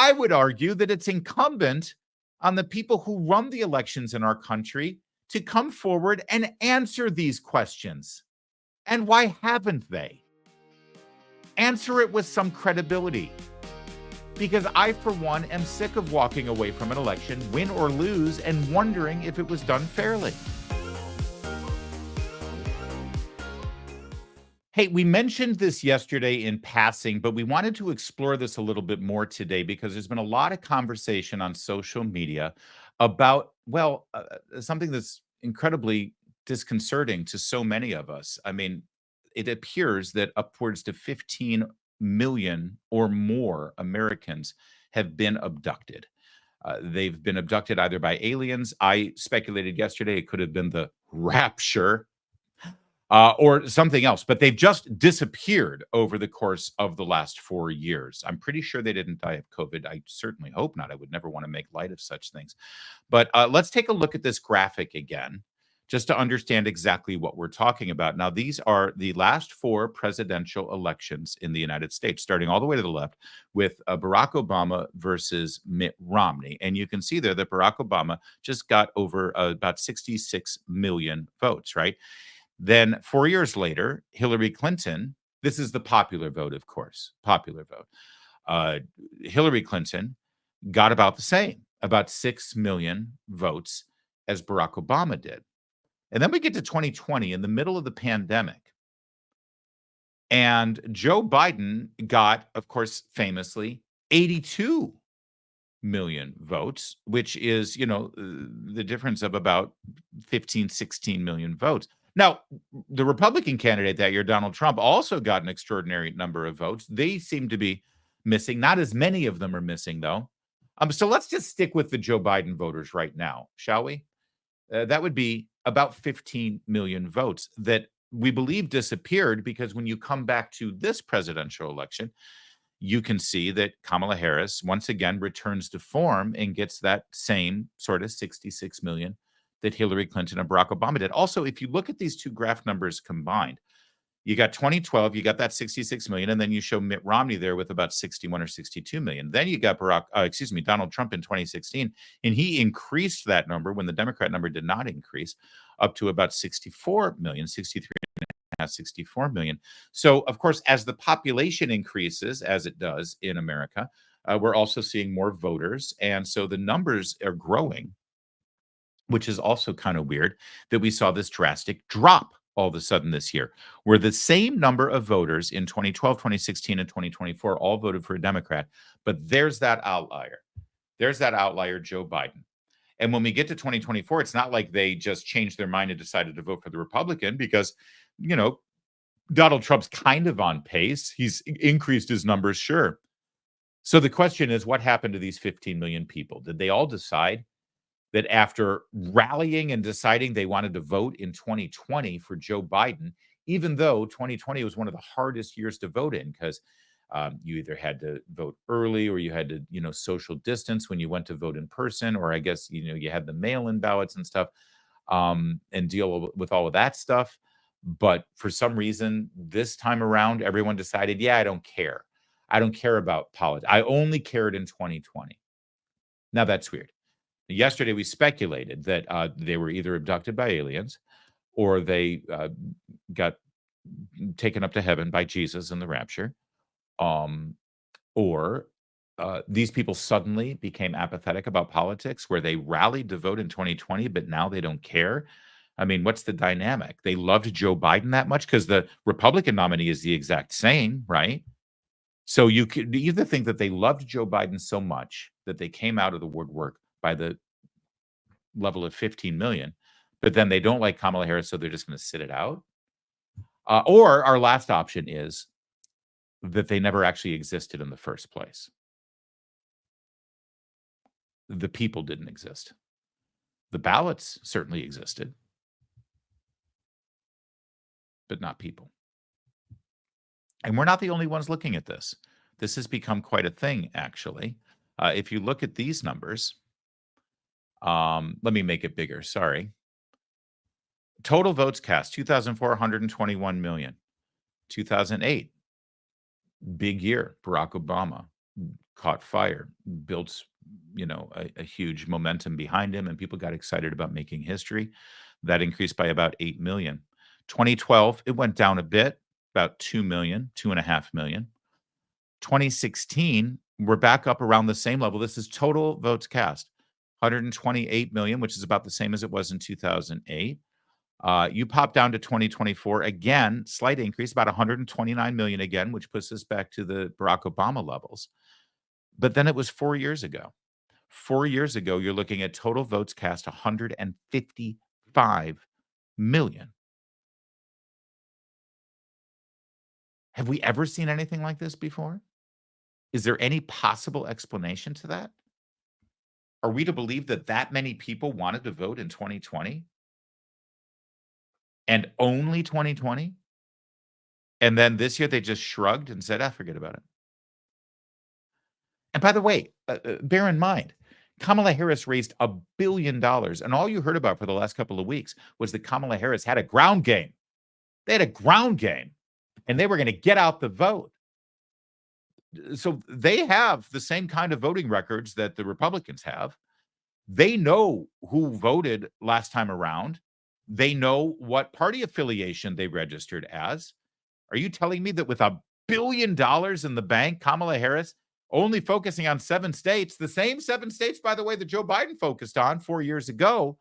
I would argue that it's incumbent on the people who run the elections in our country to come forward and answer these questions. And why haven't they? Answer it with some credibility. Because I, for one, am sick of walking away from an election, win or lose, and wondering if it was done fairly. Hey, we mentioned this yesterday in passing, but we wanted to explore this a little bit more today because there's been a lot of conversation on social media about, something that's incredibly disconcerting to so many of us. I mean, it appears that upwards to 15 million or more Americans have been abducted. They've been abducted either by aliens. I speculated yesterday it could have been the rapture or something else, but they've just disappeared over the course of the last 4 years. I'm pretty sure they didn't die of COVID. I certainly hope not. I would never want to make light of such things. But let's take a look at this graphic again, just to understand exactly what we're talking about. Now, these are the last four presidential elections in the United States, starting all the way to the left with Barack Obama versus Mitt Romney. And you can see there that Barack Obama just got over about 66 million votes, right? Then 4 years later, Hillary Clinton, this is the popular vote, of course, popular vote. Hillary Clinton got about the same, about 6 million votes as Barack Obama did. And then we get to 2020 in the middle of the pandemic. And Joe Biden got, of course, famously 82 million votes, which is, the difference of about 15, 16 million votes. Now, the Republican candidate that year, Donald Trump, also got an extraordinary number of votes. They seem to be missing. Not as many of them are missing, though. So let's just stick with the Joe Biden voters right now, shall we? That would be about 15 million votes that we believe disappeared because when you come back to this presidential election, you can see that Kamala Harris once again returns to form and gets that same sort of 66 million that Hillary Clinton and Barack Obama did. Also, if you look at these two graph numbers combined, you got 2012, you got that 66 million, and then you show Mitt Romney there with about 61 or 62 million. Then you got Donald Trump in 2016, and he increased that number when the Democrat number did not increase up to about 64 million, 63 and a half, 64 million. So, of course, as the population increases, as it does in America, we're also seeing more voters. And so the numbers are growing, which is also kind of weird that we saw this drastic drop all of a sudden this year, where the same number of voters in 2012, 2016, and 2024 all voted for a Democrat. But there's that outlier. There's that outlier, Joe Biden. And when we get to 2024, it's not like they just changed their mind and decided to vote for the Republican because, Donald Trump's kind of on pace. He's increased his numbers, sure. So the question is, what happened to these 15 million people? Did they all decide that after rallying and deciding they wanted to vote in 2020 for Joe Biden, even though 2020 was one of the hardest years to vote in because you either had to vote early or you had to, social distance when you went to vote in person, or I guess, you had the mail-in ballots and stuff and deal with all of that stuff. But for some reason, this time around, everyone decided, I don't care. I don't care about politics. I only cared in 2020. Now, that's weird. Yesterday, we speculated that they were either abducted by aliens or they got taken up to heaven by Jesus in the rapture, or these people suddenly became apathetic about politics where they rallied to vote in 2020, but now they don't care. I mean, what's the dynamic? They loved Joe Biden that much because the Republican nominee is the exact same, right? So you could either think that they loved Joe Biden so much that they came out of the woodwork by the level of 15 million, but then they don't like Kamala Harris, so they're just going to sit it out. Or our last option is that they never actually existed in the first place. The people didn't exist. The ballots certainly existed, but not people. And we're not the only ones looking at this. This has become quite a thing, actually. If you look at these numbers, let me make it bigger. Sorry. Total votes cast, 2,421 million. 2008, big year, Barack Obama. caught fire, built, a huge momentum behind him, and people got excited about making history. That increased by about 8 million. 2012, it went down a bit, about 2 million, 2.5 million. 2016, we're back up around the same level. This is total votes cast, 128 million, which is about the same as it was in 2008. You pop down to 2024, again, slight increase, about 129 million again, which puts us back to the Barack Obama levels. But then it was 4 years ago. 4 years ago, you're looking at total votes cast 155 million. Have we ever seen anything like this before? Is there any possible explanation to that? Are we to believe that that many people wanted to vote in 2020 and only 2020? And then this year they just shrugged and said, "Ah, forget about it." And by the way, bear in mind, Kamala Harris raised $1 billion, and all you heard about for the last couple of weeks was that Kamala Harris had a ground game. They had a ground game, and they were going to get out the vote. So they have the same kind of voting records that the Republicans have. They know who voted last time around. They know what party affiliation they registered as. Are you telling me that with $1 billion in the bank, Kamala Harris only focusing on 7 states, the same 7 states, by the way, that Joe Biden focused on 4 years ago,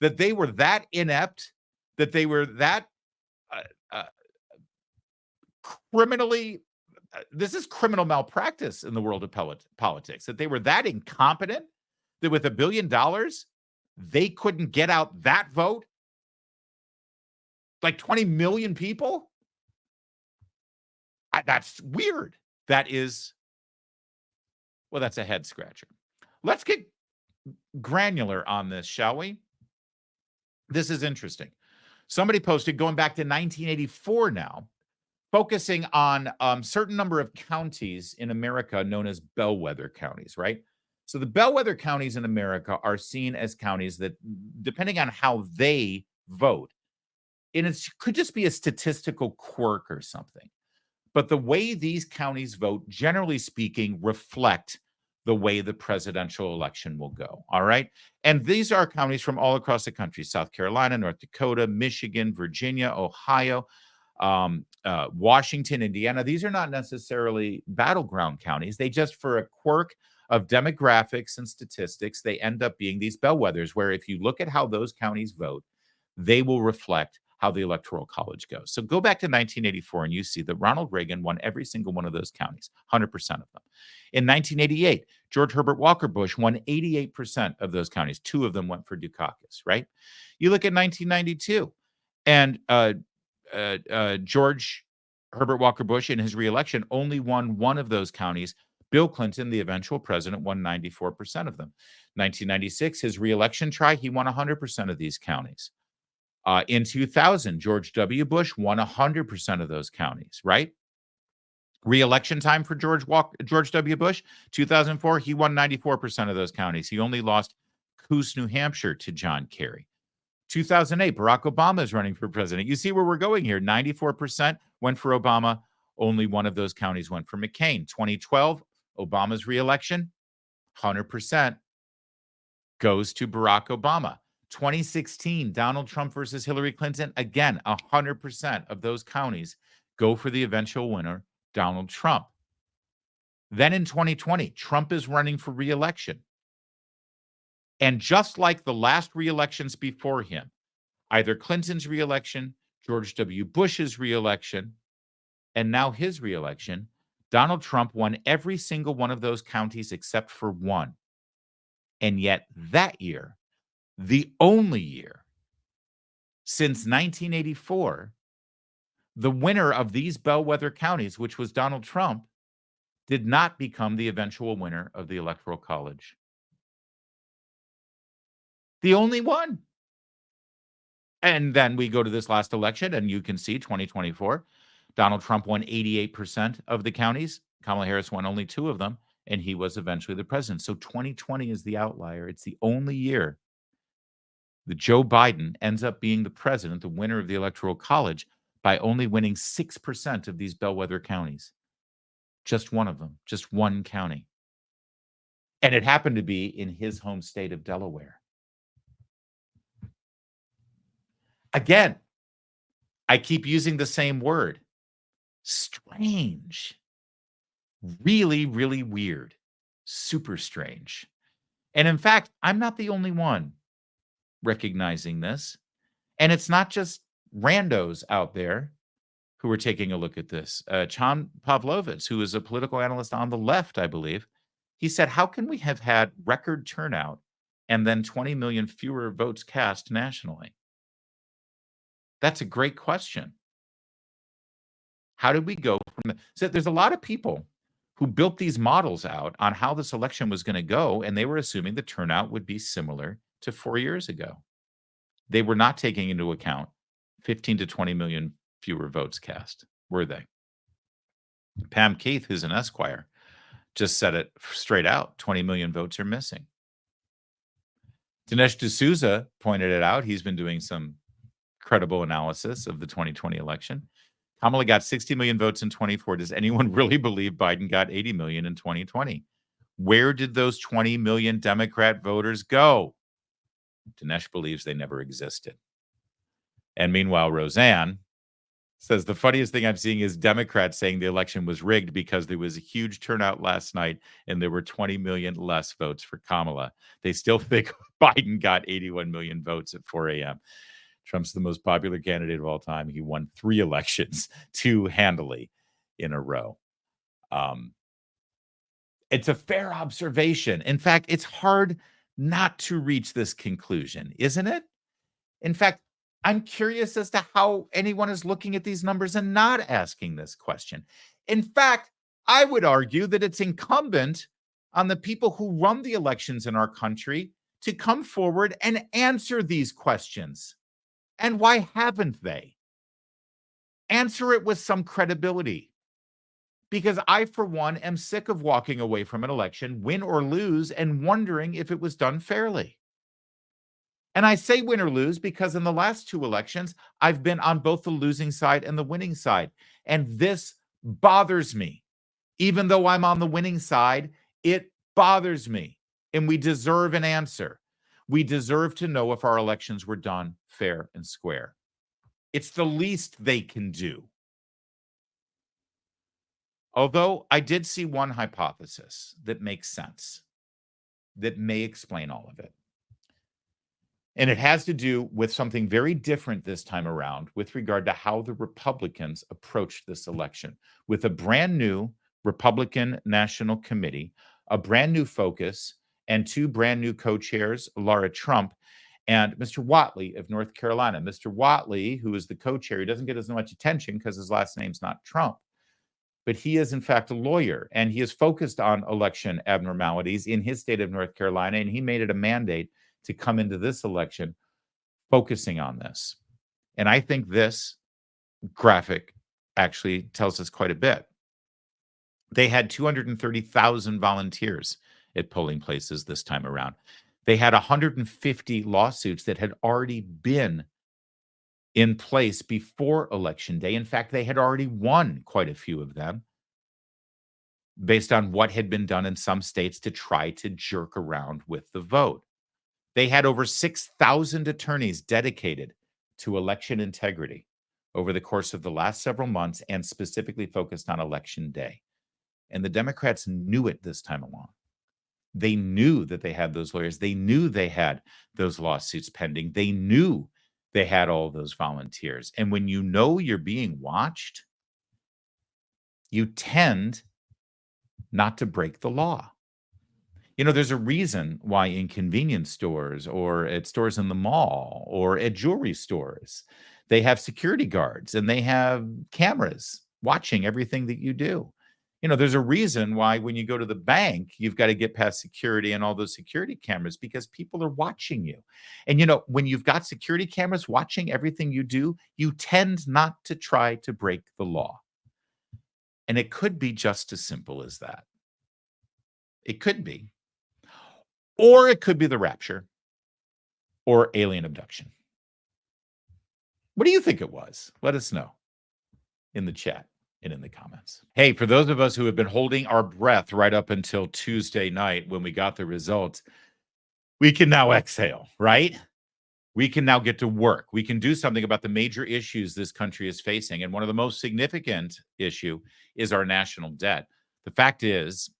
that they were that inept, that they were that uh, criminally, this is criminal malpractice in the world of politics, that they were that incompetent that with $1 billion, they couldn't get out that vote? Like 20 million people? That's weird. That is, well, that's a head scratcher. Let's get granular on this, shall we? This is interesting. Somebody posted, going back to 1984 now, focusing on certain number of counties in America known as bellwether counties, right? So the bellwether counties in America are seen as counties that, depending on how they vote, and it could just be a statistical quirk or something, but the way these counties vote, generally speaking, reflect the way the presidential election will go. All right. And these are counties from all across the country: South Carolina, North Dakota, Michigan, Virginia, Ohio, Washington, Indiana. These are not necessarily battleground counties. They just, for a quirk of demographics and statistics, they end up being these bellwethers where if you look at how those counties vote, they will reflect how the Electoral College goes. So go back to 1984 and you see that Ronald Reagan won every single one of those counties, 100% of them. In 1988, George Herbert Walker Bush won 88% of those counties. 2 of them went for Dukakis, right? You look at 1992, and George Herbert Walker Bush in his reelection only won 1 of those counties. Bill Clinton, the eventual president, won 94% of them. 1996, his reelection try, he won 100% of these counties. In 2000, George W. Bush won 100% of those counties, right? Re-election time for George W. Bush, 2004, he won 94% of those counties. He only lost Coos, New Hampshire to John Kerry. 2008, Barack Obama is running for president. You see where we're going here. 94% went for Obama. Only 1 of those counties went for McCain. 2012, Obama's re-election, 100% goes to Barack Obama. 2016, Donald Trump versus Hillary Clinton, again, 100% of those counties go for the eventual winner, Donald Trump. Then in 2020, Trump is running for re-election. And just like the last re-elections before him, either Clinton's re-election, George W. Bush's re-election, and now his re-election, Donald Trump won every single one of those counties except for 1. And yet that year, the only year since 1984, the winner of these bellwether counties, which was Donald Trump, did not become the eventual winner of the Electoral College. The only one. And then we go to this last election, and you can see 2024, Donald Trump won 88% of the counties. Kamala Harris won only 2 of them, and he was eventually the president. So 2020 is the outlier. It's the only year that Joe Biden ends up being the president, the winner of the Electoral College, by only winning 6% of these bellwether counties. Just 1 of them, just 1 county. And it happened to be in his home state of Delaware. Again, I keep using the same word. Strange. Really, really weird. Super strange. And in fact, I'm not the only one recognizing this. And it's not just randos out there who are taking a look at this. Chan Pavlovitz, who is a political analyst on the left, I believe, he said, how can we have had record turnout and then 20 million fewer votes cast nationally? That's a great question. How did we go from so there's a lot of people who built these models out on how this election was going to go, and they were assuming the turnout would be similar to 4 years ago. They were not taking into account 15 to 20 million fewer votes cast, were they? Pam Keith, who's an Esquire, just said it straight out, 20 million votes are missing. Dinesh D'Souza pointed it out. He's been doing some credible analysis of the 2020 election. Kamala got 60 million votes in 24. Does anyone really believe Biden got 80 million in 2020? Where did those 20 million Democrat voters go? Dinesh believes they never existed. And meanwhile, Roseanne says the funniest thing I'm seeing is Democrats saying the election was rigged because there was a huge turnout last night and there were 20 million less votes for Kamala. They still think Biden got 81 million votes at 4 a.m. Trump's the most popular candidate of all time. He won 3 elections too handily in a row. It's a fair observation. In fact, it's hard not to reach this conclusion, isn't it? In fact, I'm curious as to how anyone is looking at these numbers and not asking this question. In fact, I would argue that it's incumbent on the people who run the elections in our country to come forward and answer these questions. And why haven't they? Answer it with some credibility. Because I, for one, am sick of walking away from an election, win or lose, and wondering if it was done fairly. And I say win or lose because in the last 2 elections, I've been on both the losing side and the winning side. And this bothers me. Even though I'm on the winning side, it bothers me. And we deserve an answer. We deserve to know if our elections were done fair and square. It's the least they can do. Although I did see one hypothesis that makes sense, that may explain all of it. And it has to do with something very different this time around with regard to how the Republicans approached this election, with a brand new Republican National Committee, a brand new focus, and 2 brand new co-chairs, Laura Trump and Mr. Whatley of North Carolina. Mr. Whatley, who is the co-chair, he doesn't get as much attention because his last name's not Trump. But he is, in fact, a lawyer, and he is focused on election abnormalities in his state of North Carolina, and he made it a mandate to come into this election focusing on this. And I think this graphic actually tells us quite a bit. They had 230,000 volunteers at polling places this time around. They had 150 lawsuits that had already been in place before Election Day. In fact, they had already won quite a few of them based on what had been done in some states to try to jerk around with the vote. They had over 6,000 attorneys dedicated to election integrity over the course of the last several months and specifically focused on Election Day. And the Democrats knew it this time along. They knew that they had those lawyers. They knew they had those lawsuits pending. They knew they had all those volunteers. And when you know you're being watched, you tend not to break the law. You know, there's a reason why in convenience stores or at stores in the mall or at jewelry stores, they have security guards and they have cameras watching everything that you do. You know, there's a reason why when you go to the bank, you've got to get past security and all those security cameras because people are watching you. And, you know, when you've got security cameras watching everything you do, you tend not to try to break the law. And it could be just as simple as that. It could be. Or it could be the rapture or alien abduction. What do you think it was? Let us know in the chat. and in the comments. Hey, for those of us who have been holding our breath right up until Tuesday night when we got the results, we can now exhale, right? We can now get to work. We can do something about the major issues this country is facing. And one of the most significant issue is our national debt. The fact is,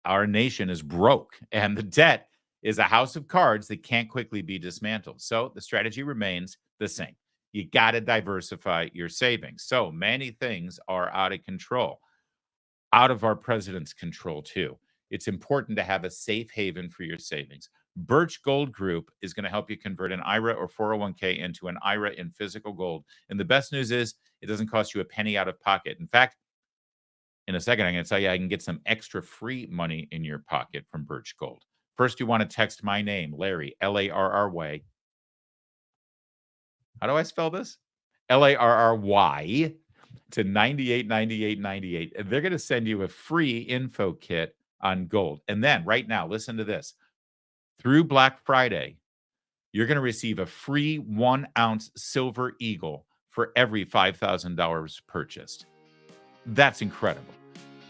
our nation is broke, and the debt is a house of cards that can't quickly be dismantled. So the strategy remains the same. You got to diversify your savings. So many things are out of control, out of our president's control, too. It's important to have a safe haven for your savings. Birch Gold Group is going to help you convert an IRA or 401k into an IRA in physical gold. And the best news is it doesn't cost you a penny out of pocket. In fact, in a second, I'm going to tell you I can get some extra free money in your pocket from Birch Gold. First, you want to text my name, Larry, Larry. How do I spell this? Larry to 989898. And they're going to send you a free info kit on gold. And then right now, listen to this. Through Black Friday, you're going to receive a free 1-ounce silver eagle for every $5,000 purchased. That's incredible.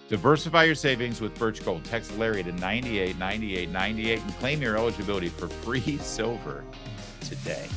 Diversify your savings with Birch Gold. Text Larry to 989898 and claim your eligibility for free silver today.